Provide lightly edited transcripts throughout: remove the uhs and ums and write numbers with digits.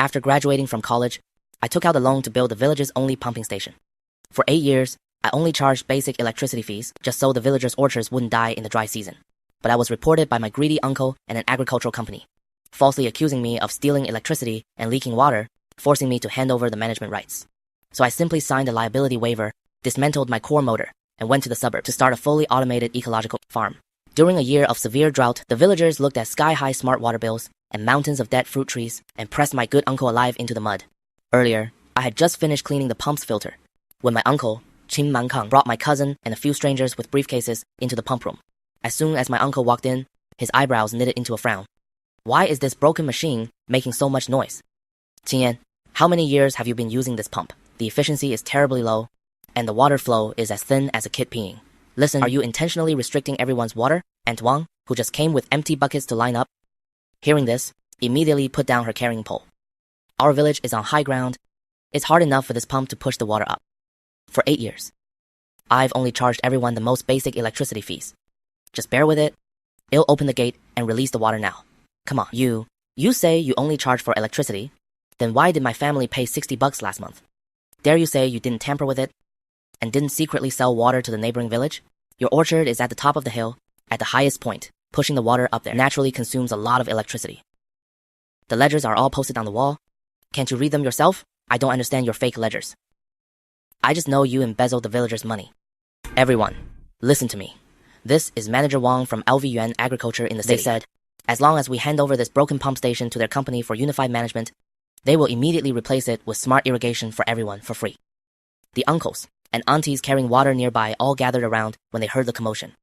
After graduating from college, I took out a loan to build the village's only pumping station. For 8 years, I only charged basic electricity fees just so the villagers' orchards wouldn't die in the dry season. But I was reported by my greedy uncle and an agricultural company, falsely accusing me of stealing electricity and leaking water, forcing me to hand over the management rights. So I simply signed a liability waiver, dismantled my core motor, and went to the suburb to start a fully automated ecological farm. During a year of severe drought, the villagers looked at sky-high smart water bills and mountains of dead fruit trees and pressed my good uncle alive into the mud. Earlier, I had just finished cleaning the pump's filter when my uncle, Qin Mankang, brought my cousin and a few strangers with briefcases into the pump room. As soon as my uncle walked in, his eyebrows knitted into a frown. Why is this broken machine making so much noise? Qingyan, how many years have you been using this pump? The efficiency is terribly low, and the water flow is as thin as a kid peeing. Listen, are you intentionally restricting everyone's water? Aunt Wang, who just came with empty buckets to line up, hearing this, immediately put down her carrying pole. Our village is on high ground. It's hard enough for this pump to push the water up. For 8 years, I've only charged everyone the most basic electricity fees. Just bear with it. It'll open the gate and release the water now. Come on, you say you only charge for electricity, then why did my family pay $60 last month? Dare you say you didn't tamper with it and didn't secretly sell water to the neighboring village? Your orchard is at the top of the hill, at the highest point. Pushing the water up there naturally consumes a lot of electricity. The ledgers are all posted on the wall. Can't you read them yourself? I don't understand your fake ledgers. I just know you embezzled the villagers' money. Everyone, listen to me. This is Manager Wang from LV Yuan Agriculture in the city. They said, as long as we hand over this broken pump station to their company for unified management, they will immediately replace it with smart irrigation for everyone for free. The uncles and aunties carrying water nearby all gathered around when they heard the commotion.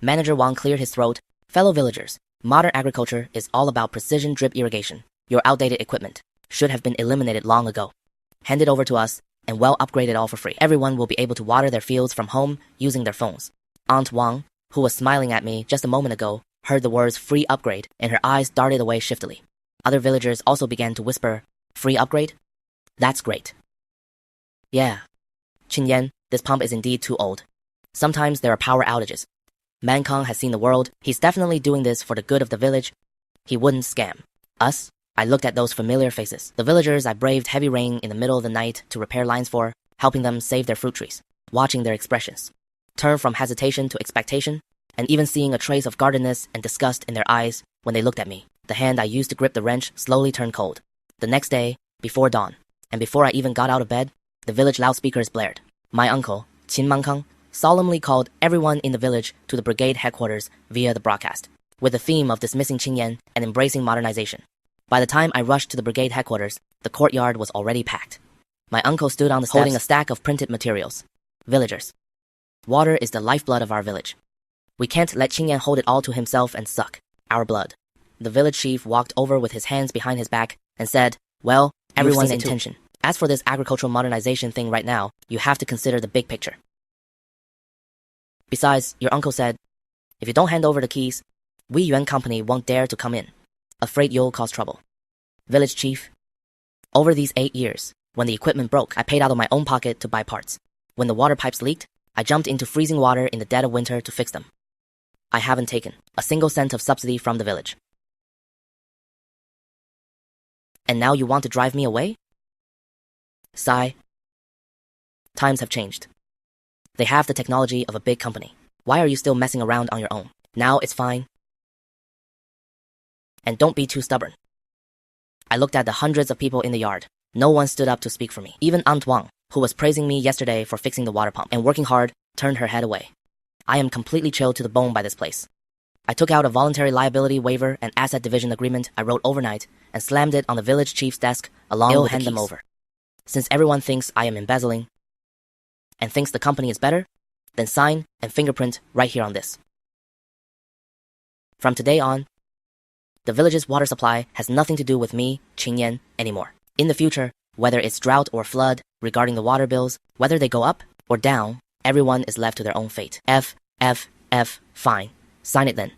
Manager Wang cleared his throat. Fellow villagers, modern agriculture is all about precision drip irrigation. Your outdated equipment should have been eliminated long ago. Hand it over to us, and we'll upgrade it all for free. Everyone will be able to water their fields from home using their phones. Aunt Wang, who was smiling at me just a moment ago, heard the words free upgrade, and her eyes darted away shiftily. Other villagers also began to whisper, free upgrade? That's great. Yeah. Qingyan, this pump is indeed too old. Sometimes there are power outages. Mankang has seen the world. He's definitely doing this for the good of the village. He wouldn't scam us. I looked at those familiar faces. The villagers I braved heavy rain in the middle of the night to repair lines for, helping them save their fruit trees, watching their expressions turn from hesitation to expectation, and even seeing a trace of guardedness and disgust in their eyes when they looked at me. The hand I used to grip the wrench slowly turned cold. The next day, before dawn, and before I even got out of bed, the village loudspeakers blared. My uncle, Qin Mankang, solemnly called everyone in the village to the brigade headquarters via the broadcast, with the theme of dismissing Qingyan and embracing modernization. By the time I rushed to the brigade headquarters, the courtyard was already packed. My uncle stood on the steps holding a stack of printed materials. Villagers, water is the lifeblood of our village. We can't let Qingyan hold it all to himself and suck our blood. The village chief walked over with his hands behind his back and said, well, everyone's intention. As for this agricultural modernization thing right now, you have to consider the big picture. Besides, your uncle said, if you don't hand over the keys, we Yuan company won't dare to come in. Afraid you'll cause trouble. Village chief, over these 8 years, when the equipment broke, I paid out of my own pocket to buy parts. When the water pipes leaked, I jumped into freezing water in the dead of winter to fix them. I haven't taken a single cent of subsidy from the village. And now you want to drive me away? Sigh. Times have changed. They have the technology of a big company. Why are you still messing around on your own? Now it's fine. And don't be too stubborn. I looked at the hundreds of people in the yard. No one stood up to speak for me. Even Aunt Wang, who was praising me yesterday for fixing the water pump and working hard, turned her head away. I am completely chilled to the bone by this place. I took out a voluntary liability waiver and asset division agreement I wrote overnight and slammed it on the village chief's desk along with hand them over. Since everyone thinks I am embezzling and thinks the company is better, then sign and fingerprint right here on this. From today on, the village's water supply has nothing to do with me, Qingyan, anymore. In the future, whether it's drought or flood, regarding the water bills, whether they go up or down, everyone is left to their own fate. Fine. Sign it then.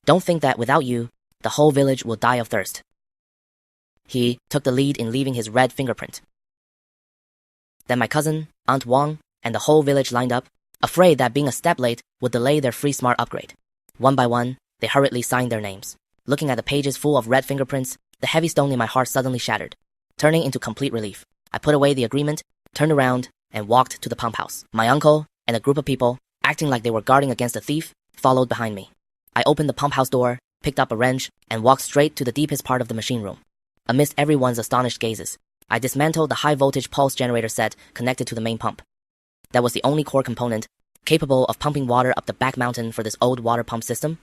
Don't think that without you, the whole village will die of thirst. He took the lead in leaving his red fingerprint. Then my cousin, Aunt Wang, and the whole village lined up, afraid that being a step late would delay their free smart upgrade. One by one, they hurriedly signed their names. Looking at the pages full of red fingerprints, The heavy stone in my heart suddenly shattered, turning into complete relief. I put away the agreement, turned around, and walked to the pump house. My uncle and a group of people, acting like they were guarding against a thief, followed behind me. I opened the pump house door, picked up a wrench, and walked straight to the deepest part of the machine room. Amidst everyone's astonished gazes, I dismantled the high-voltage pulse generator set connected to the main pump. That was the only core component capable of pumping water up the back mountain for this old water pump system,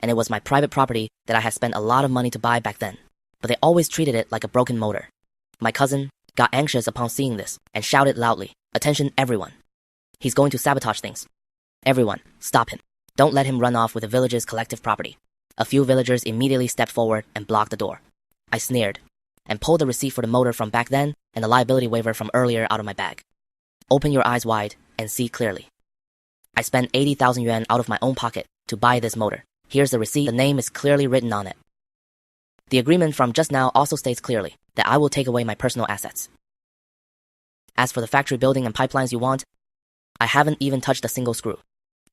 and it was my private property that I had spent a lot of money to buy back then. But they always treated it like a broken motor. My cousin got anxious upon seeing this and shouted loudly, "Attention everyone. He's going to sabotage things. Everyone, stop him. Don't let him run off with the village's collective property." A few villagers immediately stepped forward and blocked the door. I sneered and pulled the receipt for the motor from back then and the liability waiver from earlier out of my bag. Open your eyes wide and see clearly. I spent 80,000 yuan out of my own pocket to buy this motor. Here's the receipt. The name is clearly written on it. The agreement from just now also states clearly that I will take away my personal assets. As for the factory building and pipelines you want, I haven't even touched a single screw.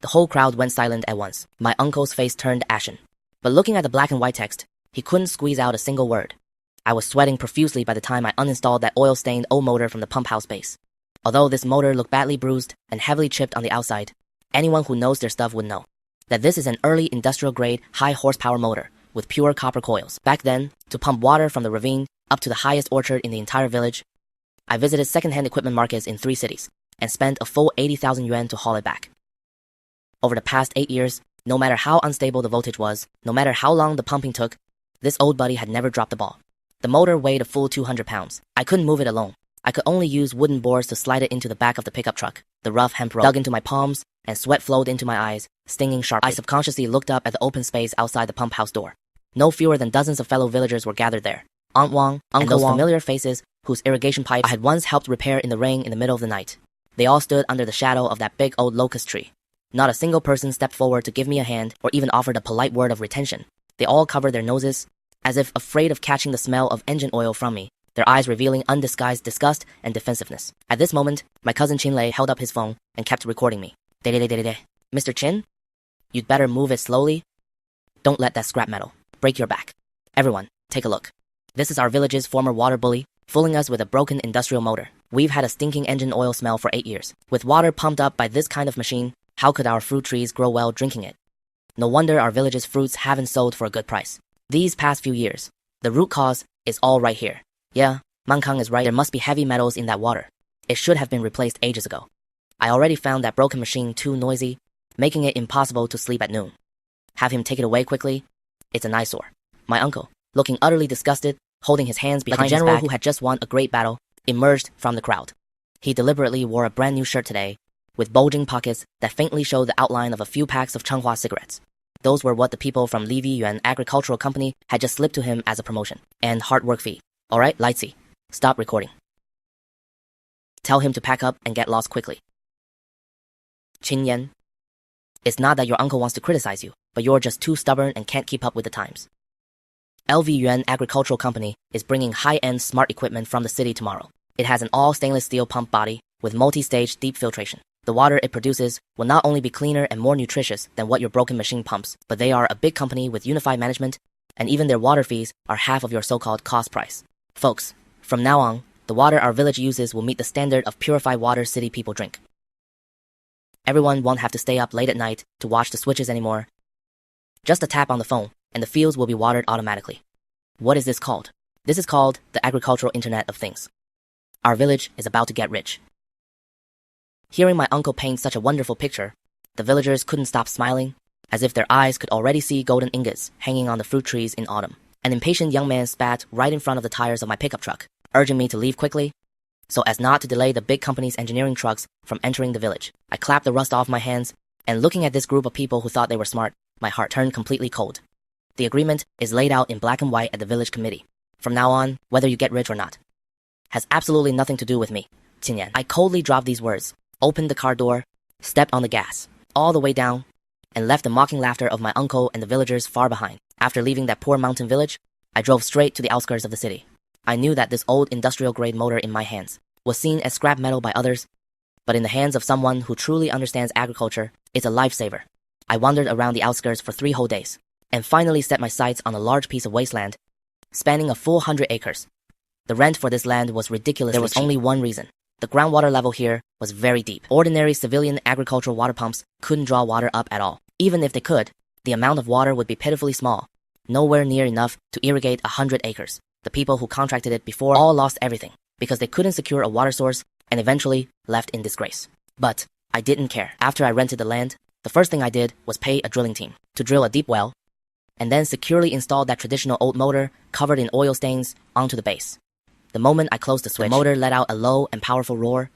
The whole crowd went silent at once. My uncle's face turned ashen. But looking at the black and white text, he couldn't squeeze out a single word. I was sweating profusely by the time I uninstalled that oil-stained old motor from the pump house base. Although this motor looked badly bruised and heavily chipped on the outside, anyone who knows their stuff would know that this is an early industrial-grade, high-horsepower motor with pure copper coils. Back then, to pump water from the ravine up to the highest orchard in the entire village, I visited second-hand equipment markets in 3 cities and spent a full 80,000 yuan to haul it back. Over the past 8 years, no matter how unstable the voltage was, no matter how long the pumping took, this old buddy had never dropped the ball. The motor weighed a full 200 pounds. I couldn't move it alone. I could only use wooden boards to slide it into the back of the pickup truck. The rough hemp rope dug into my palms, and sweat flowed into my eyes, stinging sharply. I subconsciously looked up at the open space outside the pump house door. No fewer than dozens of fellow villagers were gathered there. Aunt Wang, and those familiar faces whose irrigation pipes I had once helped repair in the rain in the middle of the night. They all stood under the shadow of that big old locust tree. Not a single person stepped forward to give me a hand or even offered a polite word of retention. They all covered their noses, as if afraid of catching the smell of engine oil from me, their eyes revealing undisguised disgust and defensiveness. At this moment, my cousin Chin Lei held up his phone and kept recording me. Mr. Chin? You'd better move it slowly. Don't let that scrap metal break your back. Everyone, take a look. This is our village's former water bully, fooling us with a broken industrial motor. We've had a stinking engine oil smell for 8 years. With water pumped up by this kind of machine, how could our fruit trees grow well drinking it? No wonder our village's fruits haven't sold for a good price. These past few years, the root cause is all right here. Yeah, Mankang is right. There must be heavy metals in that water. It should have been replaced ages ago. I already found that broken machine too noisy, making it impossible to sleep at noon. Have him take it away quickly. It's an eyesore. My uncle, looking utterly disgusted, holding his hands behind his back, like a general who had just won a great battle, emerged from the crowd. He deliberately wore a brand new shirt today, with bulging pockets that faintly showed the outline of a few packs of Changhua cigarettes. Those were what the people from Li Yuan Agricultural Company had just slipped to him as a promotion and hard work fee. Alright, Lightsy, stop recording. Tell him to pack up and get lost quickly. Qin Yan, it's not that your uncle wants to criticize you, but you're just too stubborn and can't keep up with the times. LV Yuan Agricultural Company is bringing high-end smart equipment from the city tomorrow. It has an all-stainless steel pump body with multi-stage deep filtration. The water it produces will not only be cleaner and more nutritious than what your broken machine pumps, but they are a big company with unified management, and even their water fees are half of your so-called cost price. Folks, from now on, the water our village uses will meet the standard of purified water city people drink. Everyone won't have to stay up late at night to watch the switches anymore. Just a tap on the phone, and the fields will be watered automatically. What is this called? This is called the agricultural Internet of Things. Our village is about to get rich. Hearing my uncle paint such a wonderful picture, the villagers couldn't stop smiling, as if their eyes could already see golden ingots hanging on the fruit trees in autumn. An impatient young man spat right in front of the tires of my pickup truck, urging me to leave quickly, so as not to delay the big company's engineering trucks from entering the village. I clapped the rust off my hands, and looking at this group of people who thought they were smart, my heart turned completely cold. The agreement is laid out in black and white at the village committee. From now on, whether you get rich or not, has absolutely nothing to do with me, Qin. I coldly dropped these words, opened the car door, stepped on the gas, all the way down, and left the mocking laughter of my uncle and the villagers far behind. After leaving that poor mountain village, I drove straight to the outskirts of the city. I knew that this old industrial-grade motor in my hands was seen as scrap metal by others, but in the hands of someone who truly understands agriculture, it's a lifesaver. I wandered around the outskirts for 3 whole days, and finally set my sights on a large piece of wasteland spanning a full 100 acres. The rent for this land was ridiculously cheap. There was only one reason. The groundwater level here was very deep. Ordinary civilian agricultural water pumps couldn't draw water up at all. Even if they could, the amount of water would be pitifully small, nowhere near enough to irrigate 100 acres. The people who contracted it before all lost everything because they couldn't secure a water source and eventually left in disgrace. But I didn't care. After I rented the land, the first thing I did was pay a drilling team to drill a deep well and then securely install that traditional old motor covered in oil stains onto the base. The moment I closed the switch, the motor let out a low and powerful roar,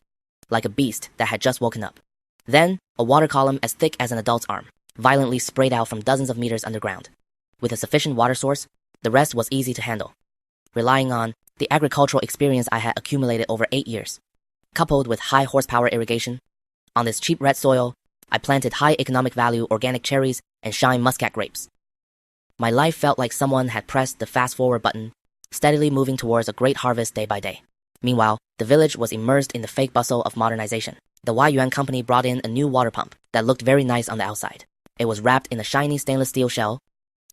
like a beast that had just woken up. Then, a water column as thick as an adult's arm violently sprayed out from dozens of meters underground. With a sufficient water source, the rest was easy to handle, relying on the agricultural experience I had accumulated over 8 years. Coupled with high horsepower irrigation, on this cheap red soil, I planted high economic value organic cherries and shine muscat grapes. My life felt like someone had pressed the fast-forward button, steadily moving towards a great harvest day by day. Meanwhile, the village was immersed in the fake bustle of modernization. The Yuan company brought in a new water pump that looked very nice on the outside. It was wrapped in a shiny stainless steel shell,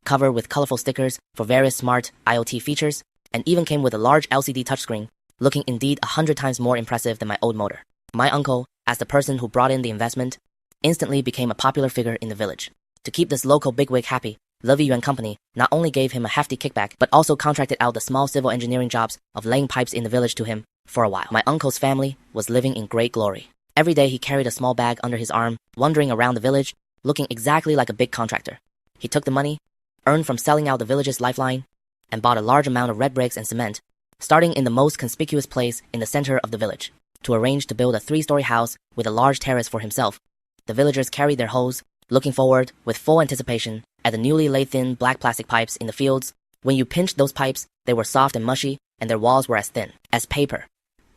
covered with colorful stickers for various smart IoT features, and even came with a large LCD touchscreen, looking indeed 100 times more impressive than my old motor. My uncle, as the person who brought in the investment, instantly became a popular figure in the village. To keep this local bigwig happy, the Yuan company not only gave him a hefty kickback, but also contracted out the small civil engineering jobs of laying pipes in the village to him for a while. My uncle's family was living in great glory. Every day he carried a small bag under his arm, wandering around the village, looking exactly like a big contractor. He took the money, earned from selling out the village's lifeline, and bought a large amount of red bricks and cement, starting in the most conspicuous place in the center of the village, to arrange to build a 3-story house with a large terrace for himself. The villagers carried their hoes, looking forward with full anticipation at the newly laid thin black plastic pipes in the fields. When you pinched those pipes, they were soft and mushy, and their walls were as thin as paper.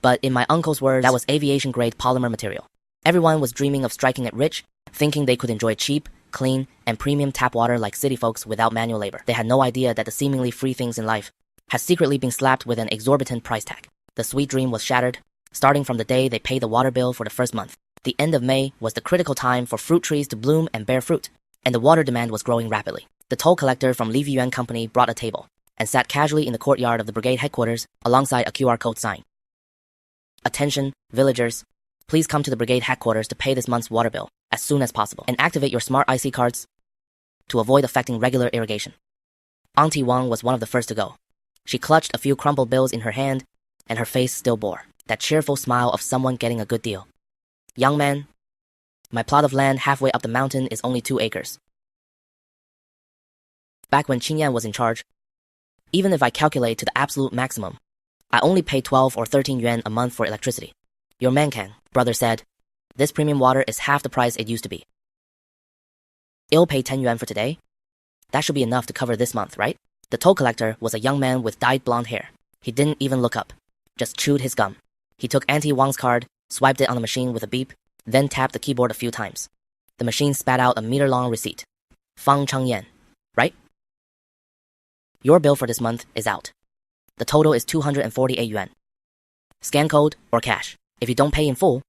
But in my uncle's words, that was aviation-grade polymer material. Everyone was dreaming of striking it rich, thinking they could enjoy cheap, clean, and premium tap water like city folks without manual labor. They had no idea that the seemingly free things in life had secretly been slapped with an exorbitant price tag. The sweet dream was shattered, starting from the day they paid the water bill for the first month. The end of May was the critical time for fruit trees to bloom and bear fruit, and the water demand was growing rapidly. The toll collector from Yuan company brought a table and sat casually in the courtyard of the brigade headquarters alongside a QR code sign. Attention, villagers, please come to the brigade headquarters to pay this month's water bill as soon as possible and activate your smart IC cards to avoid affecting regular irrigation. Auntie Wang was one of the first to go. She clutched a few crumpled bills in her hand, and her face still bore that cheerful smile of someone getting a good deal. Young man, my plot of land halfway up the mountain is only 2 acres. Back when Qingyan was in charge, even if I calculate to the absolute maximum, I only pay 12 or 13 yuan a month for electricity. Your man can, brother said. This premium water is half the price it used to be. It'll pay 10 yuan for today. That should be enough to cover this month, right? The toll collector was a young man with dyed blonde hair. He didn't even look up, just chewed his gum. He took Auntie Wang's card, swiped it on the machine with a beep, then tapped the keyboard a few times. The machine spat out a meter-long receipt. Fang Cheng Yan, right? Your bill for this month is out. The total is 248 yuan. Scan code or cash. If you don't pay in full,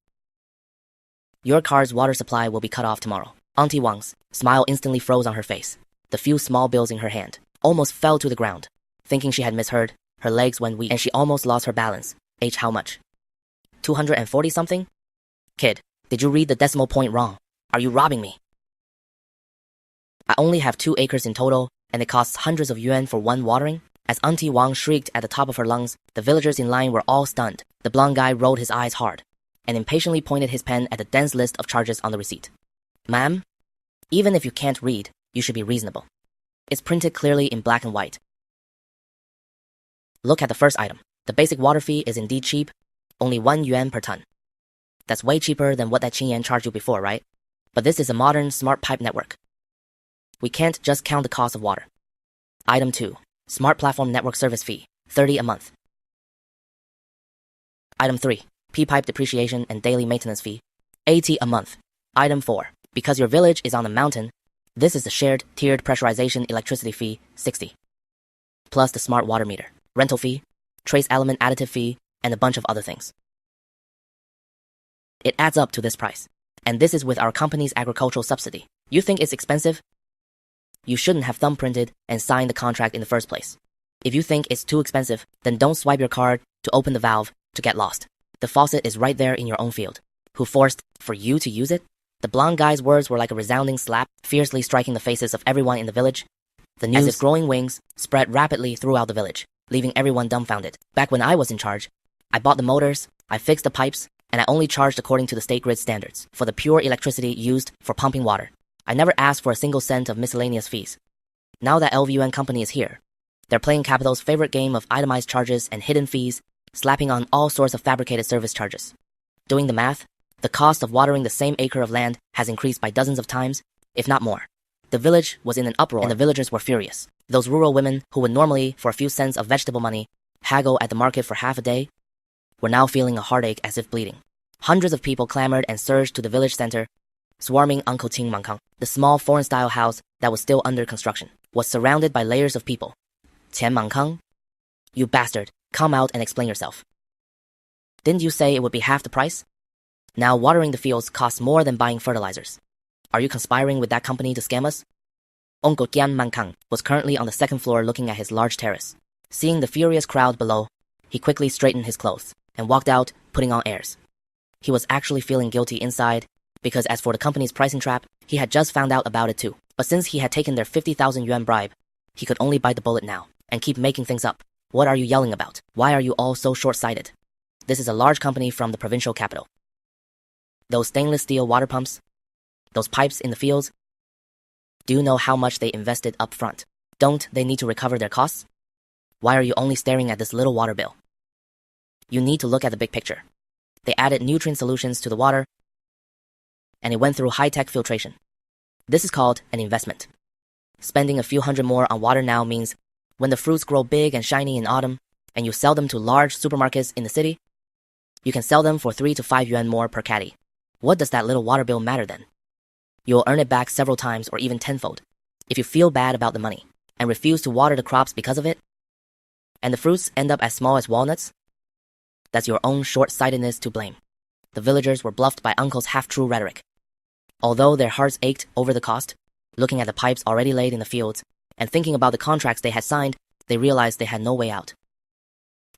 your car's water supply will be cut off tomorrow. Auntie Wang's smile instantly froze on her face. The few small bills in her hand almost fell to the ground. Thinking she had misheard, her legs went weak and she almost lost her balance. H, how much? 240 something? Kid, did you read the decimal point wrong? Are you robbing me? I only have 2 acres in total, and it costs hundreds of yuan for one watering? As Auntie Wang shrieked at the top of her lungs, the villagers in line were all stunned. The blonde guy rolled his eyes hard and impatiently pointed his pen at the dense list of charges on the receipt. Ma'am, even if you can't read, you should be reasonable. It's printed clearly in black and white. Look at the first item. The basic water fee is indeed cheap, only 1 yuan per ton. That's way cheaper than what that Qingyan charged you before, right? But this is a modern smart pipe network. We can't just count the cost of water. Item 2. Smart platform network service fee, 30 a month. Item 3. P-pipe depreciation and daily maintenance fee, 80 a month. Item 4. Because your village is on a mountain, this is the shared tiered pressurization electricity fee, 60. Plus the smart water meter, rental fee, trace element additive fee, and a bunch of other things. It adds up to this price. And this is with our company's agricultural subsidy. You think it's expensive? You shouldn't have thumbprinted and signed the contract in the first place. If you think it's too expensive, then don't swipe your card to open the valve to get lost. The faucet is right there in your own field. Who forced for you to use it? The blonde guy's words were like a resounding slap, fiercely striking the faces of everyone in the village. The news, as if growing wings, spread rapidly throughout the village, leaving everyone dumbfounded. Back when I was in charge, I bought the motors, I fixed the pipes, and I only charged according to the state grid standards for the pure electricity used for pumping water. I never asked for a single cent of miscellaneous fees. Now that LVUN company is here, they're playing Capital's favorite game of itemized charges and hidden fees, slapping on all sorts of fabricated service charges. Doing the math, the cost of watering the same acre of land has increased by dozens of times, if not more. The village was in an uproar, and the villagers were furious. Those rural women who would normally, for a few cents of vegetable money, haggle at the market for half a day, were now feeling a heartache as if bleeding. Hundreds of people clamored and surged to the village center, swarming Uncle Ting Mankang. The small foreign-style house that was still under construction was surrounded by layers of people. Tian Mankang? You bastard, come out and explain yourself. Didn't you say it would be half the price? Now watering the fields costs more than buying fertilizers. Are you conspiring with that company to scam us? Uncle Tian Mankang was currently on the second floor looking at his large terrace. Seeing the furious crowd below, he quickly straightened his clothes and walked out, putting on airs. He was actually feeling guilty inside, because as for the company's pricing trap, he had just found out about it too. But since he had taken their 50,000 yuan bribe, he could only bite the bullet now and keep making things up. What are you yelling about? Why are you all so short-sighted? This is a large company from the provincial capital. Those stainless steel water pumps, those pipes in the fields, do you know how much they invested up front? Don't they need to recover their costs? Why are you only staring at this little water bill? You need to look at the big picture. They added nutrient solutions to the water, and it went through high-tech filtration. This is called an investment. Spending a few hundred more on water now means when the fruits grow big and shiny in autumn, and you sell them to large supermarkets in the city, you can sell them for 3 to 5 yuan more per caddy. What does that little water bill matter then? You'll earn it back several times or even tenfold if you feel bad about the money and refuse to water the crops because of it, and the fruits end up as small as walnuts. That's your own short-sightedness to blame. The villagers were bluffed by Uncle's half-true rhetoric. Although their hearts ached over the cost, looking at the pipes already laid in the fields and thinking about the contracts they had signed, they realized they had no way out.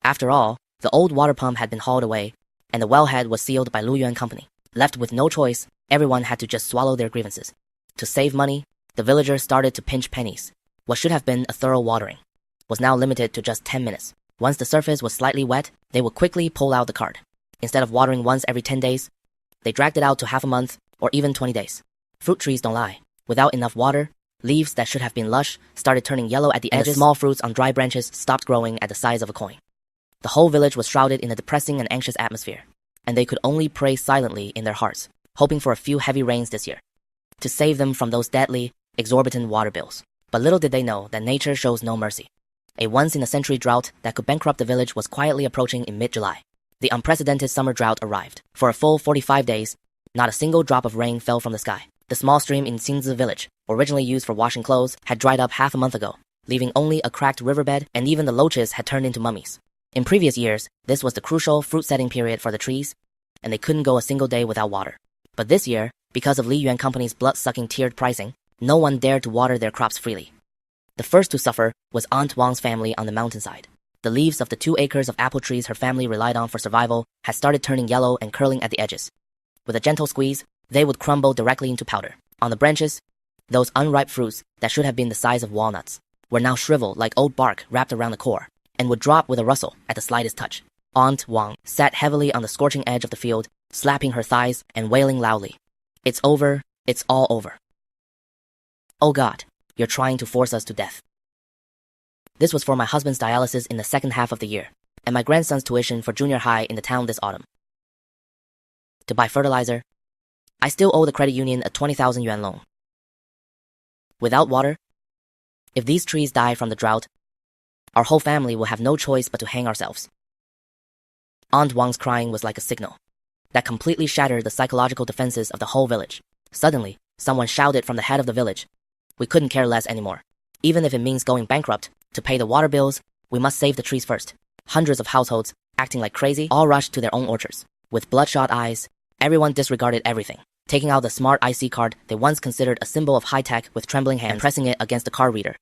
After all, the old water pump had been hauled away, and the wellhead was sealed by Lu Yuan Company. Left with no choice, everyone had to just swallow their grievances. To save money, the villagers started to pinch pennies. What should have been a thorough watering was now limited to just 10 minutes. Once the surface was slightly wet, they would quickly pull out the card. Instead of watering once every 10 days, they dragged it out to half a month or even 20 days. Fruit trees don't lie. Without enough water, leaves that should have been lush started turning yellow at the edges, and the small fruits on dry branches stopped growing at the size of a coin. The whole village was shrouded in a depressing and anxious atmosphere, and they could only pray silently in their hearts, hoping for a few heavy rains this year to save them from those deadly, exorbitant water bills. But little did they know that nature shows no mercy. A once-in-a-century drought that could bankrupt the village was quietly approaching in mid-July. The unprecedented summer drought arrived. For a full 45 days, not a single drop of rain fell from the sky. The small stream in Xingzi village, originally used for washing clothes, had dried up half a month ago, leaving only a cracked riverbed, and even the loaches had turned into mummies. In previous years, this was the crucial fruit-setting period for the trees, and they couldn't go a single day without water. But this year, because of Li Yuan Company's blood-sucking tiered pricing, no one dared to water their crops freely. The first to suffer was Aunt Wang's family on the mountainside. The leaves of the 2 acres of apple trees her family relied on for survival had started turning yellow and curling at the edges. With a gentle squeeze, they would crumble directly into powder. On the branches, those unripe fruits that should have been the size of walnuts were now shriveled like old bark wrapped around the core, and would drop with a rustle at the slightest touch. Aunt Wang sat heavily on the scorching edge of the field, slapping her thighs and wailing loudly. It's over, it's all over. Oh God, you're trying to force us to death. This was for my husband's dialysis in the second half of the year, and my grandson's tuition for junior high in the town this autumn. To buy fertilizer, I still owe the credit union a 20,000 yuan loan. Without water, if these trees die from the drought, our whole family will have no choice but to hang ourselves. Aunt Wang's crying was like a signal that completely shattered the psychological defenses of the whole village. Suddenly, someone shouted from the head of the village, "We couldn't care less anymore. Even if it means going bankrupt to pay the water bills, we must save the trees first." Hundreds of households, acting like crazy, all rushed to their own orchards. With bloodshot eyes, everyone disregarded everything, taking out the smart IC card they once considered a symbol of high-tech with trembling hands and pressing it against the card reader.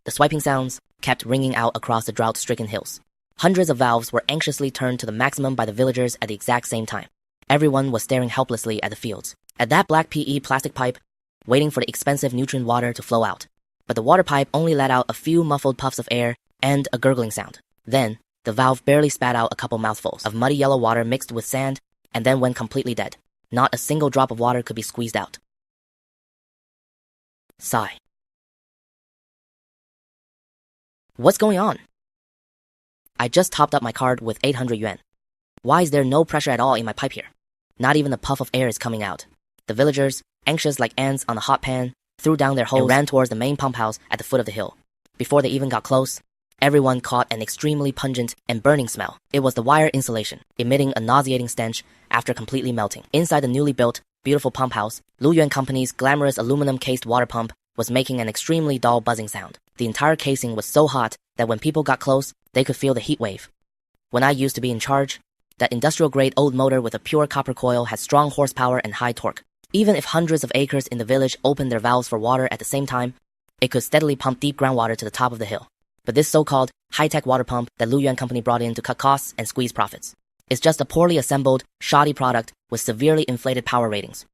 The swiping sounds kept ringing out across the drought-stricken hills. Hundreds of valves were anxiously turned to the maximum by the villagers at the exact same time. Everyone was staring helplessly at the fields, at that black PE plastic pipe, waiting for the expensive nutrient water to flow out. But the water pipe only let out a few muffled puffs of air and a gurgling sound. Then, the valve barely spat out a couple mouthfuls of muddy yellow water mixed with sand, and then went completely dead. Not a single drop of water could be squeezed out. Sigh. What's going on? I just topped up my card with 800 yuan. Why is there no pressure at all in my pipe here? Not even a puff of air is coming out. The villagers, anxious like ants on a hot pan, threw down their hose and ran towards the main pump house at the foot of the hill. Before they even got close, everyone caught an extremely pungent and burning smell. It was the wire insulation, emitting a nauseating stench after completely melting. Inside the newly built, beautiful pump house, Lu Yuan Company's glamorous aluminum-cased water pump was making an extremely dull buzzing sound. The entire casing was so hot that when people got close, they could feel the heat wave. When I used to be in charge, that industrial-grade old motor with a pure copper coil had strong horsepower and high torque. Even if hundreds of acres in the village opened their valves for water at the same time, it could steadily pump deep groundwater to the top of the hill. But this so-called high-tech water pump that Lu Yuan Company brought in to cut costs and squeeze profits is just a poorly assembled, shoddy product with severely inflated power ratings.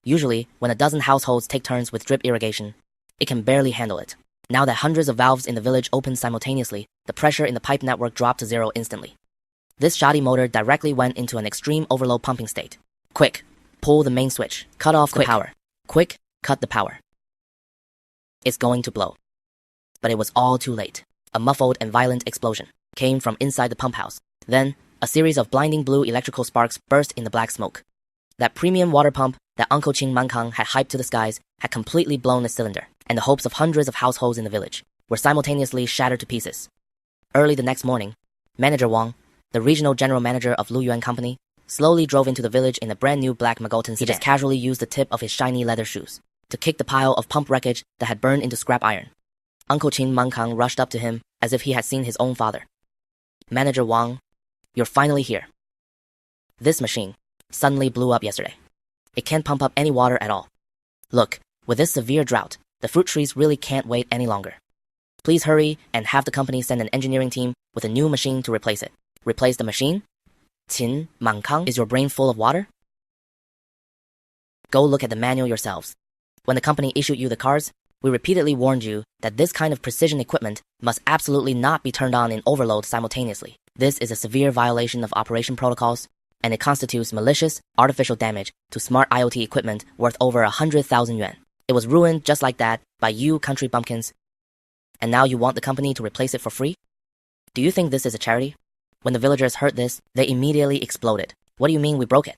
Usually, when a dozen households take turns with drip irrigation, it can barely handle it. Now that hundreds of valves in the village opened simultaneously, the pressure in the pipe network dropped to zero instantly. This shoddy motor directly went into an extreme overload pumping state. Quick, pull the main switch. Cut off the power. Quick, cut the power. It's going to blow. But it was all too late. A muffled and violent explosion came from inside the pump house. Then, a series of blinding blue electrical sparks burst in the black smoke. That premium water pump that Uncle Qing Mankang had hyped to the skies had completely blown the cylinder, and the hopes of hundreds of households in the village were simultaneously shattered to pieces. Early the next morning, Manager Wang, the regional general manager of Lu Yuan Company, slowly drove into the village in a brand new black Magottan sedan. He just casually used the tip of his shiny leather shoes to kick the pile of pump wreckage that had burned into scrap iron. Uncle Qin Mankang rushed up to him as if he had seen his own father. Manager Wang, you're finally here. This machine suddenly blew up yesterday. It can't pump up any water at all. Look, with this severe drought, the fruit trees really can't wait any longer. Please hurry and have the company send an engineering team with a new machine to replace it. Replace the machine? Qin Mankang, is your brain full of water? Go look at the manual yourselves. When the company issued you the cards, we repeatedly warned you that this kind of precision equipment must absolutely not be turned on in overload simultaneously. This is a severe violation of operation protocols, and it constitutes malicious, artificial damage to smart IoT equipment worth over 100,000 yuan. It was ruined just like that by you country bumpkins, and now you want the company to replace it for free? Do you think this is a charity? When the villagers heard this, they immediately exploded. What do you mean we broke it?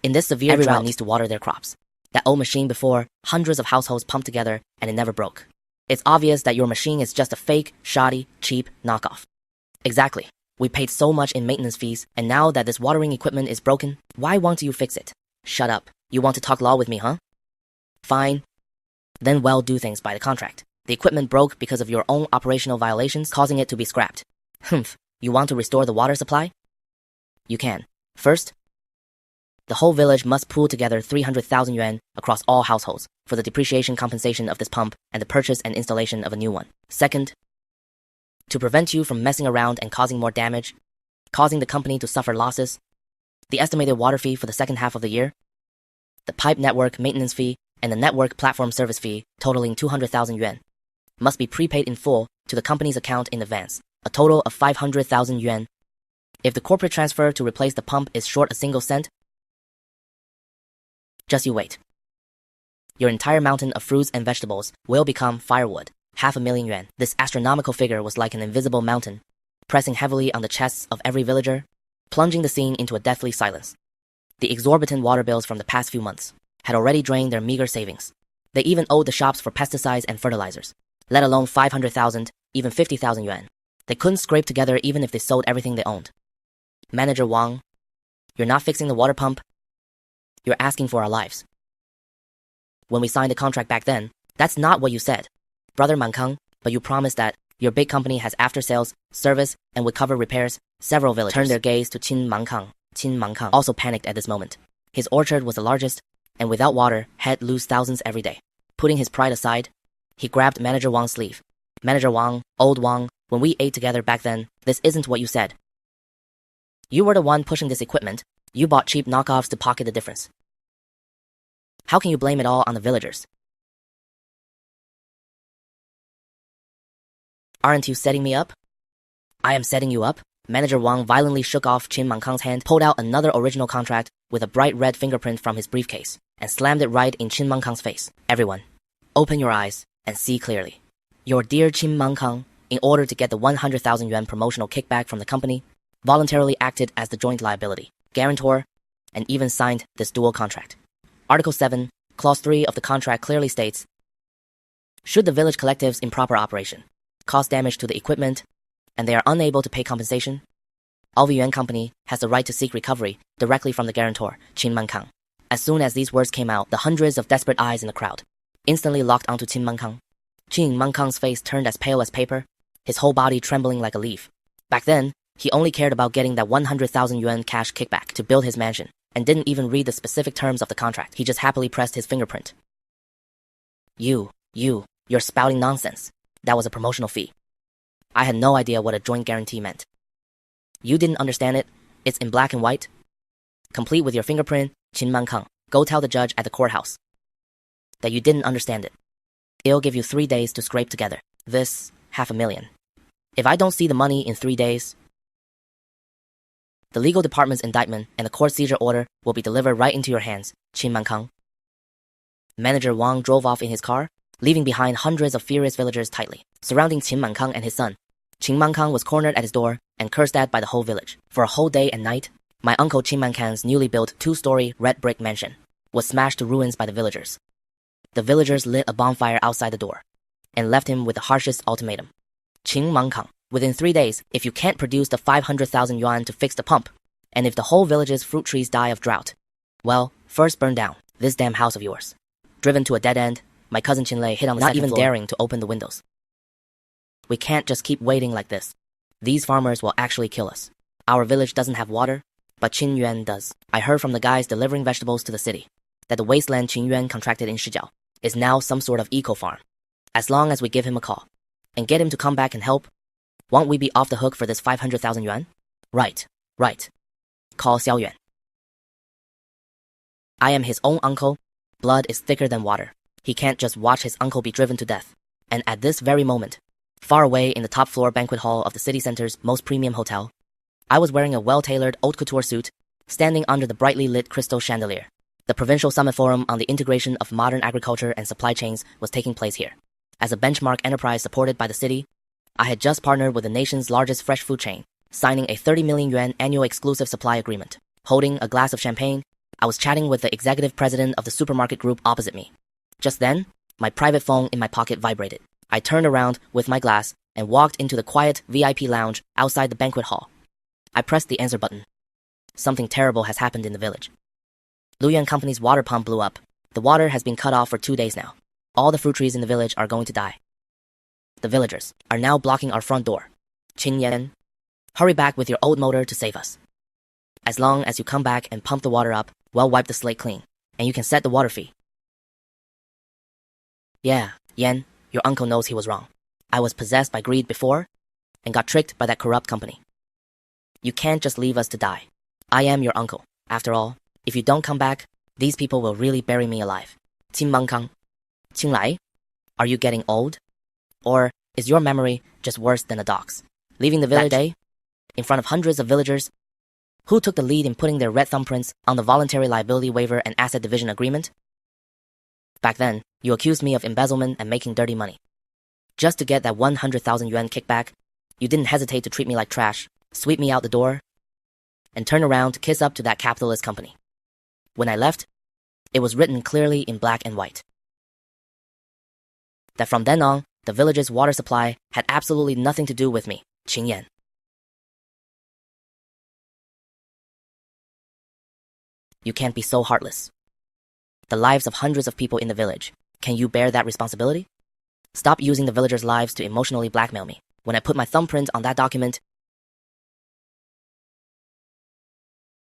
In this severe drought, everyone needs to water their crops. That old machine before, hundreds of households pumped together and it never broke. It's obvious that your machine is just a fake, shoddy, cheap knockoff. Exactly. We paid so much in maintenance fees, and now that this watering equipment is broken, why won't you fix it? Shut up. You want to talk law with me, huh? Fine. Then do things by the contract. The equipment broke because of your own operational violations, causing it to be scrapped. Humph. You want to restore the water supply? You can. First, the whole village must pool together 300,000 yuan across all households for the depreciation compensation of this pump and the purchase and installation of a new one. Second, to prevent you from messing around and causing more damage, causing the company to suffer losses, the estimated water fee for the second half of the year, the pipe network maintenance fee, and the network platform service fee totaling 200,000 yuan must be prepaid in full to the company's account in advance, a total of 500,000 yuan. If the corporate transfer to replace the pump is short a single cent, just you wait. Your entire mountain of fruits and vegetables will become firewood. 500,000 yuan. This astronomical figure was like an invisible mountain, pressing heavily on the chests of every villager, plunging the scene into a deathly silence. The exorbitant water bills from the past few months had already drained their meager savings. They even owed the shops for pesticides and fertilizers, let alone 500,000, even 50,000 yuan. They couldn't scrape together even if they sold everything they owned. Manager Wang, you're not fixing the water pump. You're asking for our lives. When we signed the contract back then, that's not what you said, Brother Mankang, but you promised that your big company has after-sales, service, and would cover repairs. Several villagers turned their gaze to Qin Mankang. Qin Mankang also panicked at this moment. His orchard was the largest, and without water, had lose thousands every day. Putting his pride aside, he grabbed Manager Wang's sleeve. Manager Wang, old Wang, when we ate together back then, this isn't what you said. You were the one pushing this equipment. You bought cheap knockoffs to pocket the difference. How can you blame it all on the villagers? Aren't you setting me up? I am setting you up? Manager Wang violently shook off Qin Mankang's hand, pulled out another original contract with a bright red fingerprint from his briefcase, and slammed it right in Qin Mankang's face. Everyone, open your eyes and see clearly. Your dear Qin Mankang, in order to get the 100,000 yuan promotional kickback from the company, voluntarily acted as the joint liability, guarantor, and even signed this dual contract. Article 7, Clause 3 of the contract clearly states, should the village collective's improper operation cause damage to the equipment, and they are unable to pay compensation, LVUN Company has the right to seek recovery directly from the guarantor, Qin Mankang. As soon as these words came out, the hundreds of desperate eyes in the crowd instantly locked onto Qin Mankang. Qin Mankang's face turned as pale as paper, his whole body trembling like a leaf. Back then, he only cared about getting that 100,000 yuan cash kickback to build his mansion, and didn't even read the specific terms of the contract. He just happily pressed his fingerprint. You're spouting nonsense. That was a promotional fee. I had no idea what a joint guarantee meant. You didn't understand it? It's in black and white. Complete with your fingerprint, Qin Mankang. Go tell the judge at the courthouse that you didn't understand it. It'll give you 3 days to scrape together this 500,000. If I don't see the money in 3 days, the legal department's indictment and the court seizure order will be delivered right into your hands, Qin Mankang. Manager Wang drove off in his car, leaving behind hundreds of furious villagers tightly surrounding Qin Mankang and his son. Qin Mankang was cornered at his door and cursed at by the whole village. For a whole day and night, my uncle Qin Mankang's newly built 2-story red brick mansion was smashed to ruins by the villagers. The villagers lit a bonfire outside the door and left him with the harshest ultimatum. Qin Mankang, within 3 days, if you can't produce the 500,000 yuan to fix the pump, and if the whole village's fruit trees die of drought, well, first burn down this damn house of yours. Driven to a dead end, my cousin Qinlei hid on the second floor, not even daring to open the windows. We can't just keep waiting like this. These farmers will actually kill us. Our village doesn't have water, but Qin Yuan does. I heard from the guys delivering vegetables to the city that the wasteland Qin Yuan contracted in Shijiao is now some sort of eco-farm. As long as we give him a call and get him to come back and help, won't we be off the hook for this 500,000 yuan? Right. Call Xiao Yuan. I am his own uncle. Blood is thicker than water. He can't just watch his uncle be driven to death. And at this very moment, far away in the top floor banquet hall of the city center's most premium hotel, I was wearing a well-tailored haute couture suit, standing under the brightly lit crystal chandelier. The Provincial Summit Forum on the integration of modern agriculture and supply chains was taking place here. As a benchmark enterprise supported by the city, I had just partnered with the nation's largest fresh food chain, signing a 30 million yuan annual exclusive supply agreement. Holding a glass of champagne, I was chatting with the executive president of the supermarket group opposite me. Just then, my private phone in my pocket vibrated. I turned around with my glass and walked into the quiet VIP lounge outside the banquet hall. I pressed the answer button. Something terrible has happened in the village. Luyuan Company's water pump blew up. The water has been cut off for 2 days now. All the fruit trees in the village are going to die. The villagers are now blocking our front door. Qin Yan, hurry back with your old motor to save us. As long as you come back and pump the water up, we'll wipe the slate clean, and you can set the water fee. Yeah, Yan, your uncle knows he was wrong. I was possessed by greed before, and got tricked by that corrupt company. You can't just leave us to die. I am your uncle. After all, if you don't come back, these people will really bury me alive. Qin Mankang. Qinlai, are you getting old? Or is your memory just worse than a dog's? Leaving the village day, in front of hundreds of villagers, who took the lead in putting their red thumbprints on the voluntary liability waiver and asset division agreement? Back then, you accused me of embezzlement and making dirty money. Just to get that 100,000 yuan kickback, you didn't hesitate to treat me like trash, sweep me out the door, and turn around to kiss up to that capitalist company. When I left, it was written clearly in black and white that from then on, the village's water supply had absolutely nothing to do with me, Qin Yan. You can't be so heartless. The lives of hundreds of people in the village. Can you bear that responsibility? Stop using the villagers' lives to emotionally blackmail me. When I put my thumbprint on that document,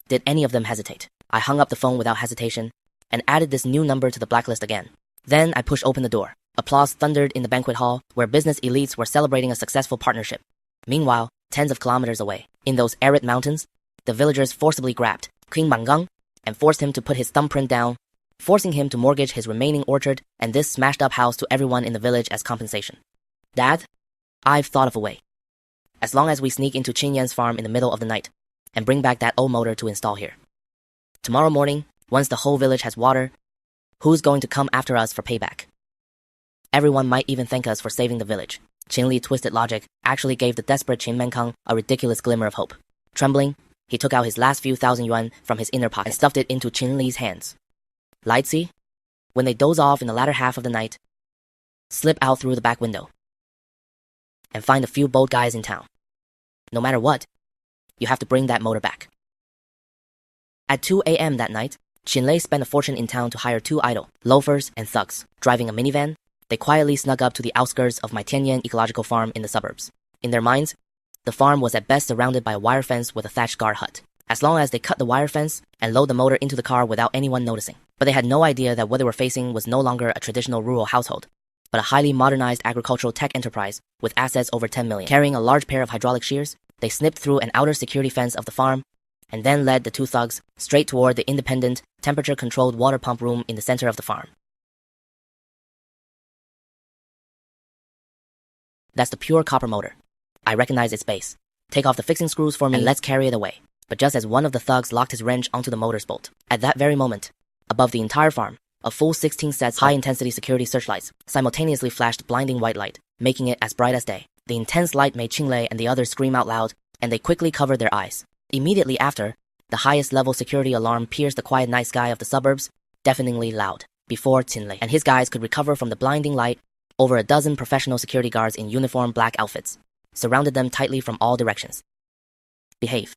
did any of them hesitate? I hung up the phone without hesitation and added this new number to the blacklist again. Then I pushed open the door. Applause thundered in the banquet hall, where business elites were celebrating a successful partnership. Meanwhile, tens of kilometers away, in those arid mountains, the villagers forcibly grabbed King Mangang and forced him to put his thumbprint down, forcing him to mortgage his remaining orchard and this smashed-up house to everyone in the village as compensation. Dad, I've thought of a way. As long as we sneak into Qin Yan's farm in the middle of the night and bring back that old motor to install here. Tomorrow morning, once the whole village has water, who's going to come after us for payback? Everyone might even thank us for saving the village. Qin Li's twisted logic actually gave the desperate Qin Mankang a ridiculous glimmer of hope. Trembling, he took out his last few thousand yuan from his inner pocket and stuffed it into Qin Li's hands. Lightsy, when they doze off in the latter half of the night, slip out through the back window and find a few bold guys in town. No matter what, you have to bring that motor back. At 2 a.m. that night, Qin Li spent a fortune in town to hire 2 idle loafers and thugs. Driving a minivan, they quietly snuck up to the outskirts of my Tianyan ecological farm in the suburbs. In their minds, the farm was at best surrounded by a wire fence with a thatched guard hut, as long as they cut the wire fence and load the motor into the car without anyone noticing. But they had no idea that what they were facing was no longer a traditional rural household, but a highly modernized agricultural tech enterprise with assets over 10 million. Carrying a large pair of hydraulic shears, they snipped through an outer security fence of the farm and then led the 2 thugs straight toward the independent, temperature-controlled water pump room in the center of the farm. That's the pure copper motor. I recognize its base. Take off the fixing screws for me and let's carry it away. But just as one of the thugs locked his wrench onto the motor's bolt, at that very moment, above the entire farm, a full 16 sets high-intensity security searchlights simultaneously flashed blinding white light, making it as bright as day. The intense light made Qinglei and the others scream out loud, and they quickly covered their eyes. Immediately after, the highest-level security alarm pierced the quiet night sky of the suburbs, deafeningly loud. Before Qinglei and his guys could recover from the blinding light, over a dozen professional security guards in uniform black outfits surrounded them tightly from all directions. Behave.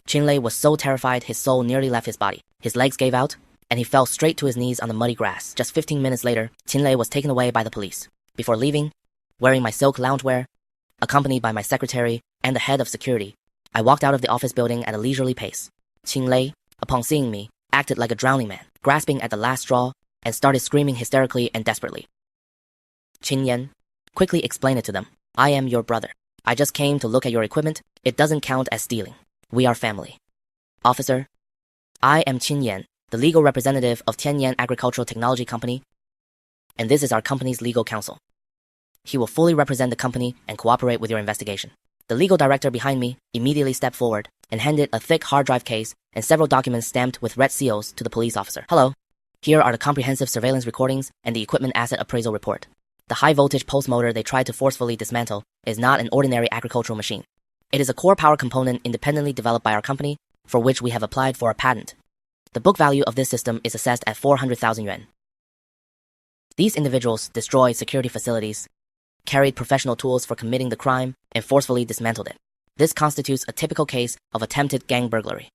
Qinglei was so terrified his soul nearly left his body. His legs gave out, and he fell straight to his knees on the muddy grass. Just 15 minutes later, Qinglei was taken away by the police. Before leaving, wearing my silk loungewear, accompanied by my secretary and the head of security, I walked out of the office building at a leisurely pace. Qinglei, upon seeing me, acted like a drowning man, grasping at the last straw, and started screaming hysterically and desperately. Qin Yan, quickly explain it to them. I am your brother. I just came to look at your equipment. It doesn't count as stealing. We are family. Officer, I am Qin Yan, the legal representative of Tianyan Agricultural Technology Company, and this is our company's legal counsel. He will fully represent the company and cooperate with your investigation. The legal director behind me immediately stepped forward and handed a thick hard drive case and several documents stamped with red seals to the police officer. Hello. Here are the comprehensive surveillance recordings and the equipment asset appraisal report. The high-voltage pulse motor they tried to forcefully dismantle is not an ordinary agricultural machine. It is a core power component independently developed by our company, for which we have applied for a patent. The book value of this system is assessed at 400,000 yuan. These individuals destroyed security facilities, carried professional tools for committing the crime, and forcefully dismantled it. This constitutes a typical case of attempted gang burglary.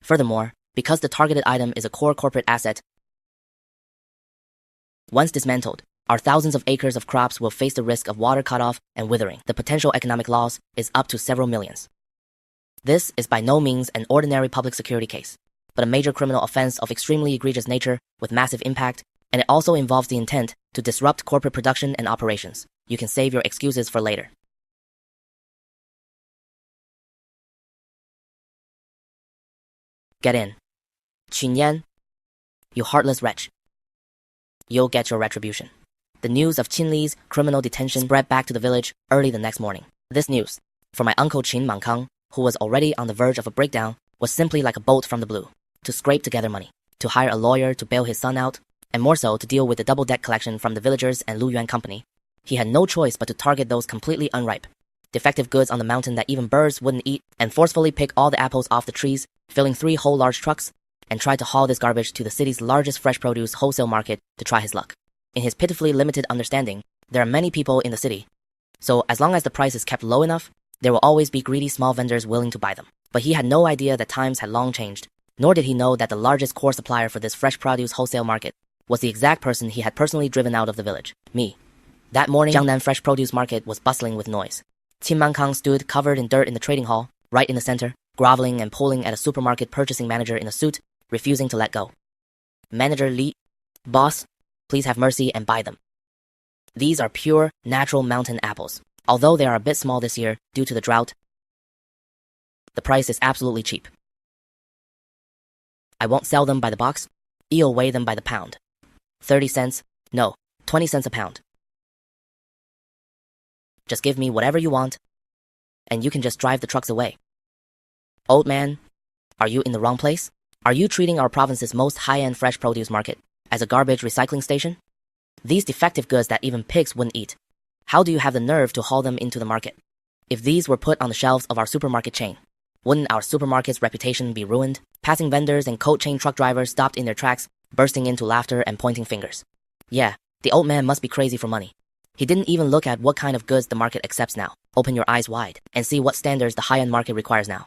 Furthermore, because the targeted item is a core corporate asset, once dismantled, our thousands of acres of crops will face the risk of water cutoff and withering. The potential economic loss is up to several millions. This is by no means an ordinary public security case, but a major criminal offense of extremely egregious nature with massive impact, and it also involves the intent to disrupt corporate production and operations. You can save your excuses for later. Get in. Qin Yan, you heartless wretch. You'll get your retribution. The news of Qin Li's criminal detention spread back to the village early the next morning. This news, for my uncle Qin Mankang, who was already on the verge of a breakdown, was simply like a bolt from the blue. To scrape together money, to hire a lawyer to bail his son out, and more so to deal with the double debt collection from the villagers and Lu Yuan Company, he had no choice but to target those completely unripe, defective goods on the mountain that even birds wouldn't eat, and forcefully pick all the apples off the trees, filling 3 whole large trucks, and try to haul this garbage to the city's largest fresh produce wholesale market to try his luck. In his pitifully limited understanding, there are many people in the city, so as long as the price is kept low enough, there will always be greedy small vendors willing to buy them. But he had no idea that times had long changed, nor did he know that the largest core supplier for this fresh produce wholesale market was the exact person he had personally driven out of the village, me. That morning, Jiangnan Fresh Produce Market was bustling with noise. Qin Mankang stood covered in dirt in the trading hall, right in the center, groveling and pulling at a supermarket purchasing manager in a suit, refusing to let go. Manager Li, boss, please have mercy and buy them. These are pure, natural mountain apples. Although they are a bit small this year due to the drought, the price is absolutely cheap. I won't sell them by the box. I'll weigh them by the pound. 30 cents, no, 20 cents a pound. Just give me whatever you want, and you can just drive the trucks away. Old man, are you in the wrong place? Are you treating our province's most high-end fresh produce market as a garbage recycling station? These defective goods that even pigs wouldn't eat. How do you have the nerve to haul them into the market? If these were put on the shelves of our supermarket chain, wouldn't our supermarket's reputation be ruined? Passing vendors and cold chain truck drivers stopped in their tracks, bursting into laughter and pointing fingers. Yeah, the old man must be crazy for money. He didn't even look at what kind of goods the market accepts now. Open your eyes wide and see what standards the high-end market requires now.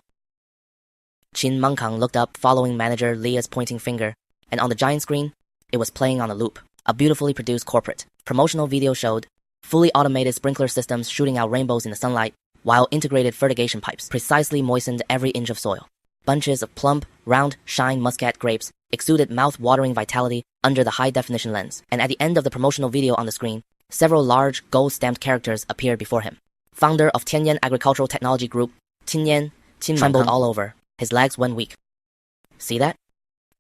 Qin Mengkang looked up, following manager Leah's pointing finger, and on the giant screen, it was playing on a loop. A beautifully produced corporate promotional video showed fully automated sprinkler systems shooting out rainbows in the sunlight, while integrated fertigation pipes precisely moistened every inch of soil. Bunches of plump, round, shine muscat grapes exuded mouth-watering vitality under the high-definition lens, and at the end of the promotional video on the screen, several large, gold-stamped characters appeared before him. Founder of Tianyan Agricultural Technology Group, Qin trembled all over. His legs went weak. See that?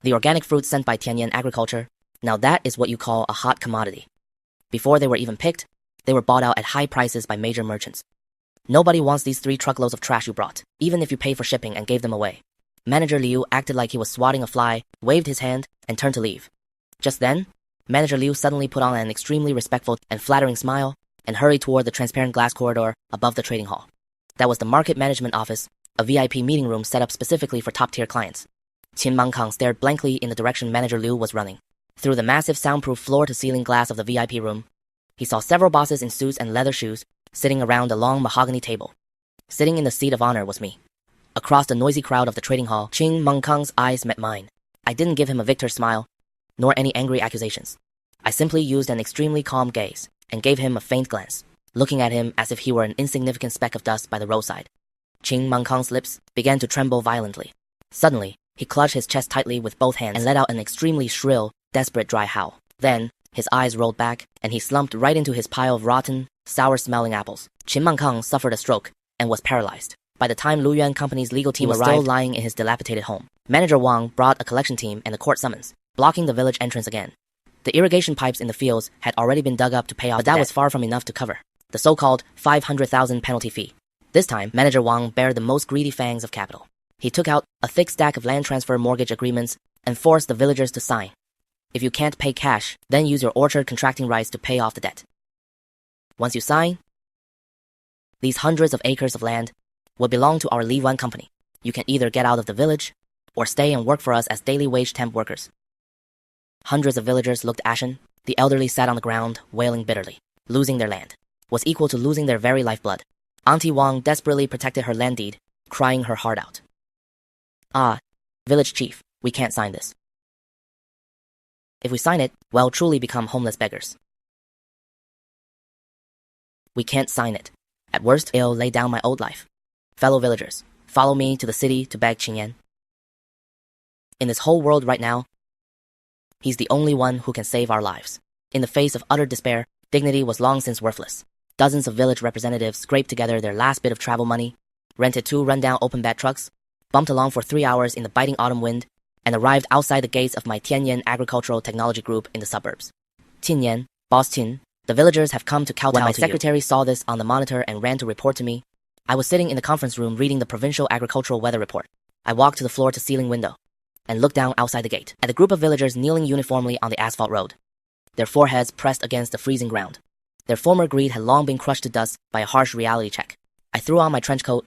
The organic fruits sent by Tianyan Agriculture, now that is what you call a hot commodity. Before they were even picked, they were bought out at high prices by major merchants. Nobody wants these 3 truckloads of trash you brought, even if you pay for shipping and gave them away. Manager Liu acted like he was swatting a fly, waved his hand, and turned to leave. Just then, Manager Liu suddenly put on an extremely respectful and flattering smile and hurried toward the transparent glass corridor above the trading hall. That was the market management office, a VIP meeting room set up specifically for top-tier clients. Qin Mengkang stared blankly in the direction Manager Liu was running. Through the massive soundproof floor-to-ceiling glass of the VIP room, he saw several bosses in suits and leather shoes sitting around a long mahogany table. Sitting in the seat of honor was me. Across the noisy crowd of the trading hall, Qin Mengkang's eyes met mine. I didn't give him a victor's smile, nor any angry accusations. I simply used an extremely calm gaze and gave him a faint glance, looking at him as if he were an insignificant speck of dust by the roadside. Qin Mengkang's lips began to tremble violently. Suddenly, he clutched his chest tightly with both hands and let out an extremely shrill, desperate dry howl. Then, his eyes rolled back, and he slumped right into his pile of rotten, sour-smelling apples. Qin Mengkang suffered a stroke and was paralyzed. By the time Luyuan Company's legal team was still lying in his dilapidated home. Manager Wang brought a collection team and a court summons, blocking the village entrance again. The irrigation pipes in the fields had already been dug up to pay off, but that was far from enough to cover the so-called 500,000 penalty fee. This time, Manager Wang bared the most greedy fangs of capital. He took out a thick stack of land transfer mortgage agreements and forced the villagers to sign. If you can't pay cash, then use your orchard contracting rights to pay off the debt. Once you sign, these hundreds of acres of land will belong to our Liyuan Company. You can either get out of the village or stay and work for us as daily wage temp workers. Hundreds of villagers looked ashen. The elderly sat on the ground, wailing bitterly. Losing their land was equal to losing their very lifeblood. Auntie Wang desperately protected her land deed, crying her heart out. Ah, village chief, we can't sign this. If we sign it, we'll truly become homeless beggars. We can't sign it. At worst, it'll lay down my old life. Fellow villagers, follow me to the city to beg Qingyan. In this whole world right now, he's the only one who can save our lives. In the face of utter despair, dignity was long since worthless. Dozens of village representatives scraped together their last bit of travel money, rented 2 rundown open-bed trucks, bumped along for 3 hours in the biting autumn wind, and arrived outside the gates of my Tianyan Agricultural Technology Group in the suburbs. Tianyan, Boss Tin, the villagers have come to kowtow to you. When my secretary saw this on the monitor and ran to report to me, I was sitting in the conference room reading the provincial agricultural weather report. I walked to the floor-to-ceiling window and looked down outside the gate at the group of villagers kneeling uniformly on the asphalt road, their foreheads pressed against the freezing ground. Their former greed had long been crushed to dust by a harsh reality check. I threw on my trench coat,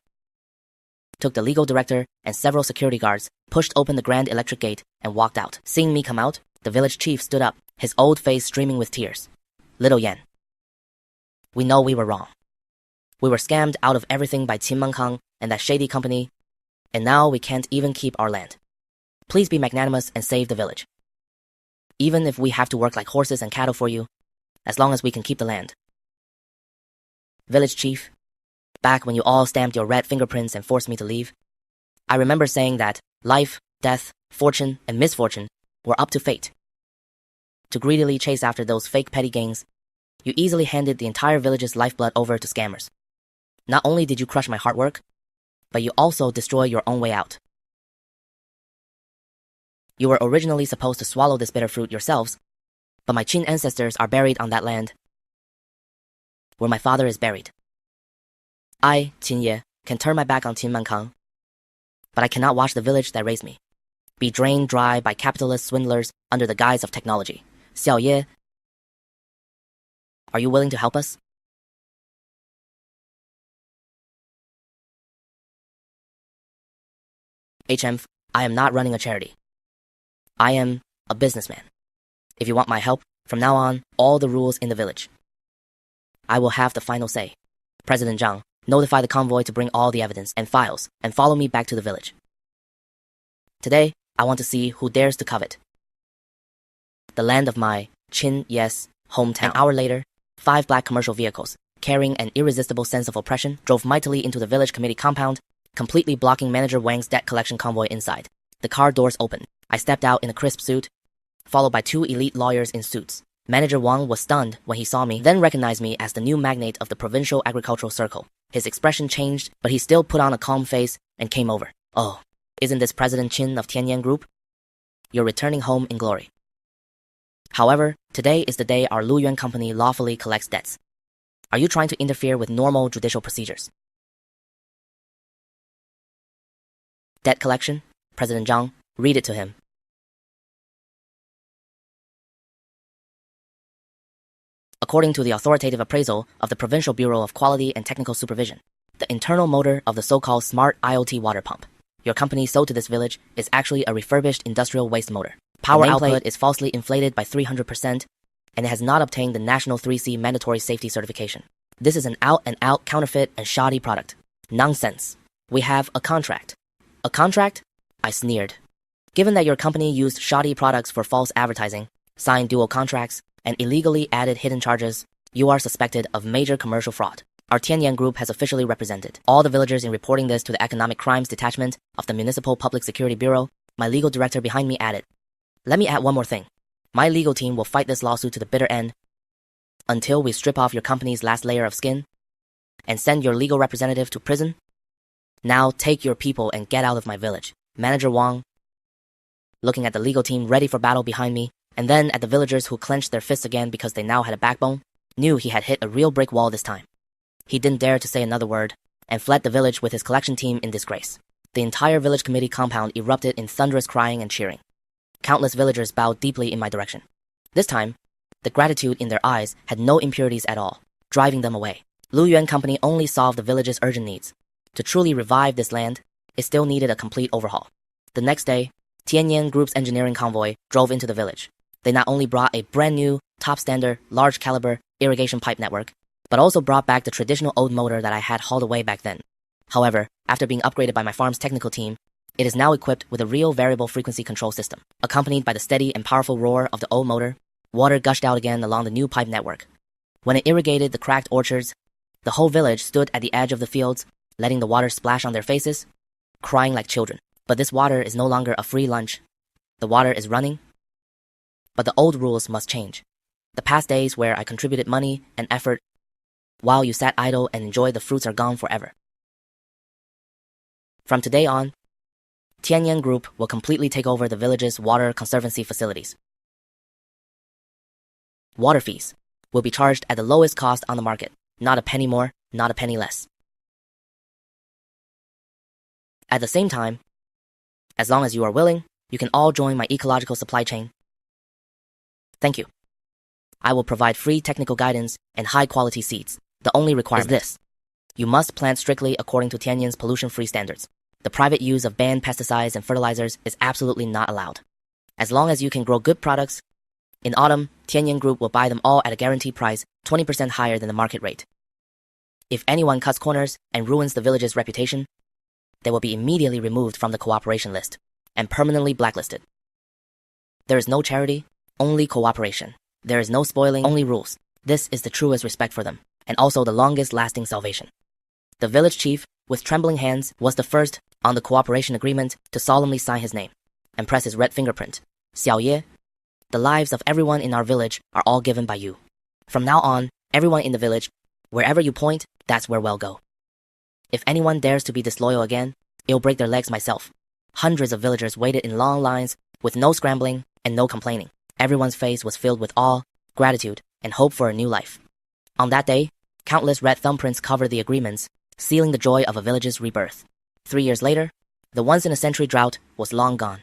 took the legal director and several security guards, pushed open the grand electric gate, and walked out. Seeing me come out, the village chief stood up, his old face streaming with tears. Little Yan, we know we were wrong. We were scammed out of everything by Qin Mengkang and that shady company, and now we can't even keep our land. Please be magnanimous and save the village. Even if we have to work like horses and cattle for you, as long as we can keep the land. Village chief, back when you all stamped your red fingerprints and forced me to leave, I remember saying that life, death, fortune, and misfortune were up to fate. To greedily chase after those fake petty gains, You easily handed the entire village's lifeblood over to scammers. Not only did you crush my hard work, but you also destroyed your own way out. You were originally supposed to swallow this bitter fruit yourselves, but my Qin ancestors are buried on that land where my father is buried. I, Qin Ye, can turn my back on Qin Mankang, but I cannot watch the village that raised me be drained dry by capitalist swindlers under the guise of technology. Xiao Ye, are you willing to help us? I am not running a charity. I am a businessman. If you want my help, from now on, all the rules in the village, I will have the final say. President Zhang, notify the convoy to bring all the evidence and files and follow me back to the village. Today, I want to see who dares to covet the land of my Qin Yes hometown. An hour later, 5 black commercial vehicles, carrying an irresistible sense of oppression, drove mightily into the village committee compound, completely blocking Manager Wang's debt collection convoy inside. The car doors opened. I stepped out in a crisp suit, followed by 2 elite lawyers in suits. Manager Wang was stunned when he saw me, then recognized me as the new magnate of the provincial agricultural circle. His expression changed, but he still put on a calm face and came over. Oh, isn't this President Qin of Tianyan Group? You're returning home in glory. However, today is the day our Luyuan company lawfully collects debts. Are you trying to interfere with normal judicial procedures? Debt collection? President Zhang, read it to him. According to the authoritative appraisal of the Provincial Bureau of Quality and Technical Supervision, the internal motor of the so-called smart IoT water pump your company sold to this village is actually a refurbished industrial waste motor. Power output is falsely inflated by 300%, and it has not obtained the National 3C mandatory safety certification. This is an out-and-out counterfeit and shoddy product. Nonsense. We have a contract. A contract? I sneered. Given that your company used shoddy products for false advertising, signed dual contracts, and illegally added hidden charges, you are suspected of major commercial fraud. Our Tianyan Group has officially represented all the villagers in reporting this to the Economic Crimes Detachment of the Municipal Public Security Bureau. My legal director behind me added, let me add one more thing. My legal team will fight this lawsuit to the bitter end until we strip off your company's last layer of skin and send your legal representative to prison. Now take your people and get out of my village. Manager Wang, looking at the legal team ready for battle behind me, and then at the villagers who clenched their fists again because they now had a backbone, knew he had hit a real brick wall this time. He didn't dare to say another word, and fled the village with his collection team in disgrace. The entire village committee compound erupted in thunderous crying and cheering. Countless villagers bowed deeply in my direction. This time, the gratitude in their eyes had no impurities at all, driving them away. Luyuan Company only solved the village's urgent needs. To truly revive this land, it still needed a complete overhaul. The next day, Tianyan Group's engineering convoy drove into the village. They not only brought a brand new, top-standard, large-caliber irrigation pipe network, but also brought back the traditional old motor that I had hauled away back then. However, after being upgraded by my farm's technical team, it is now equipped with a real variable frequency control system. Accompanied by the steady and powerful roar of the old motor, water gushed out again along the new pipe network. When it irrigated the cracked orchards, the whole village stood at the edge of the fields, letting the water splash on their faces, crying like children. But this water is no longer a free lunch. The water is running. But the old rules must change. The past days where I contributed money and effort while you sat idle and enjoyed the fruits are gone forever. From today on, Tianyan Group will completely take over the village's water conservancy facilities. Water fees will be charged at the lowest cost on the market, not a penny more, not a penny less. At the same time, as long as you are willing, you can all join my ecological supply chain. Thank you. I will provide free technical guidance and high-quality seeds. The only requirement is this. You must plant strictly according to Tianyan's pollution-free standards. The private use of banned pesticides and fertilizers is absolutely not allowed. As long as you can grow good products, in autumn, Tianyan Group will buy them all at a guaranteed price 20% higher than the market rate. If anyone cuts corners and ruins the village's reputation, they will be immediately removed from the cooperation list and permanently blacklisted. There is no charity, only cooperation. There is no spoiling, only rules. This is the truest respect for them, and also the longest-lasting salvation. The village chief, with trembling hands, was the first on the cooperation agreement to solemnly sign his name and press his red fingerprint. Xiao Ye, the lives of everyone in our village are all given by you. From now on, Everyone in the village, wherever you point, that's where we'll go. If anyone dares to be disloyal again, it'll break their legs myself. Hundreds of villagers waited in long lines with no scrambling and no complaining. Everyone's face was filled with awe, gratitude, and hope for a new life. On that day, countless red thumbprints covered the agreements, sealing the joy of a village's rebirth. 3 years later, the once-in-a-century drought was long gone.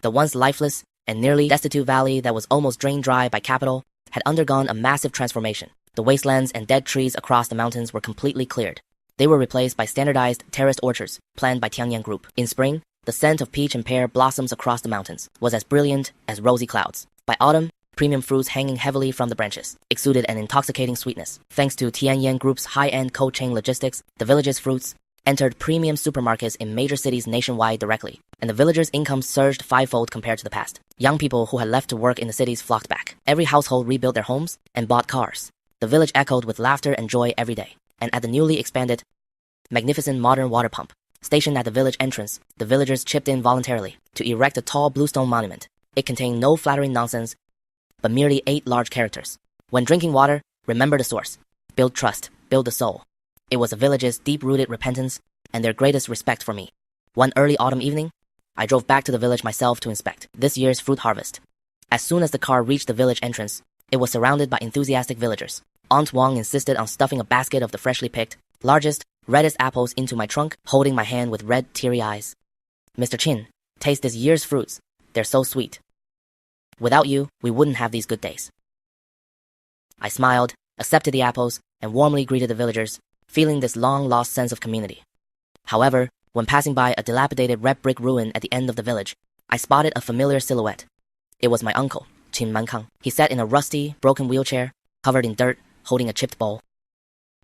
The once lifeless and nearly destitute valley that was almost drained dry by capital had undergone a massive transformation. The wastelands and dead trees across the mountains were completely cleared. They were replaced by standardized terraced orchards planned by Tianyan Group. In spring, the scent of peach and pear blossoms across the mountains was as brilliant as rosy clouds. By autumn, premium fruits hanging heavily from the branches exuded an intoxicating sweetness. Thanks to Tianyan Group's high-end cold chain logistics, the village's fruits entered premium supermarkets in major cities nationwide directly, and the villagers' income surged fivefold compared to the past. Young people who had left to work in the cities flocked back. Every household rebuilt their homes and bought cars. The village echoed with laughter and joy every day. And at the newly expanded, magnificent modern water pump stationed at the village entrance, the villagers chipped in voluntarily to erect a tall bluestone monument. It contained no flattering nonsense, but merely 8 large characters. When drinking water, remember the source. Build trust, build the soul. It was the village's deep-rooted repentance and their greatest respect for me. One early autumn evening, I drove back to the village myself to inspect this year's fruit harvest. As soon as the car reached the village entrance, it was surrounded by enthusiastic villagers. Aunt Wang insisted on stuffing a basket of the freshly picked, largest, reddest apples into my trunk, holding my hand with red, teary eyes. Mr. Chin, taste this year's fruits. They're so sweet. Without you, we wouldn't have these good days. I smiled, accepted the apples, and warmly greeted the villagers, feeling this long-lost sense of community. However, when passing by a dilapidated red brick ruin at the end of the village, I spotted a familiar silhouette. It was my uncle, Qin Mankang. He sat in a rusty, broken wheelchair, covered in dirt, holding a chipped bowl.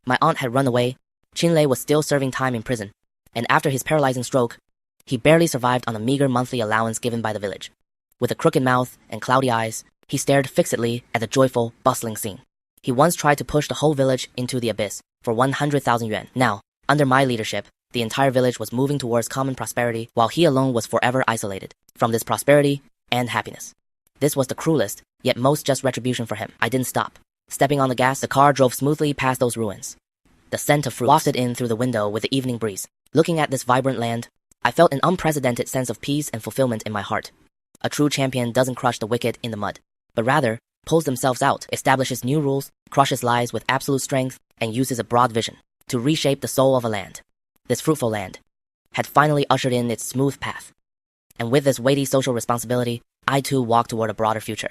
My aunt had run away. Qin Lei was still serving time in prison, and after his paralyzing stroke, he barely survived on a meager monthly allowance given by the village. With a crooked mouth and cloudy eyes, he stared fixedly at the joyful, bustling scene. He once tried to push the whole village into the abyss for 100,000 yuan. Now, under my leadership, the entire village was moving towards common prosperity, while he alone was forever isolated from this prosperity and happiness. This was the cruelest, yet most just retribution for him. I didn't stop. Stepping on the gas, the car drove smoothly past those ruins. The scent of fruit wafted in through the window with the evening breeze. Looking at this vibrant land, I felt an unprecedented sense of peace and fulfillment in my heart. A true champion doesn't crush the wicked in the mud, but rather pulls themselves out, establishes new rules, crushes lies with absolute strength, and uses a broad vision to reshape the soul of a land. This fruitful land had finally ushered in its smooth path. And with this weighty social responsibility, I too walked toward a broader future.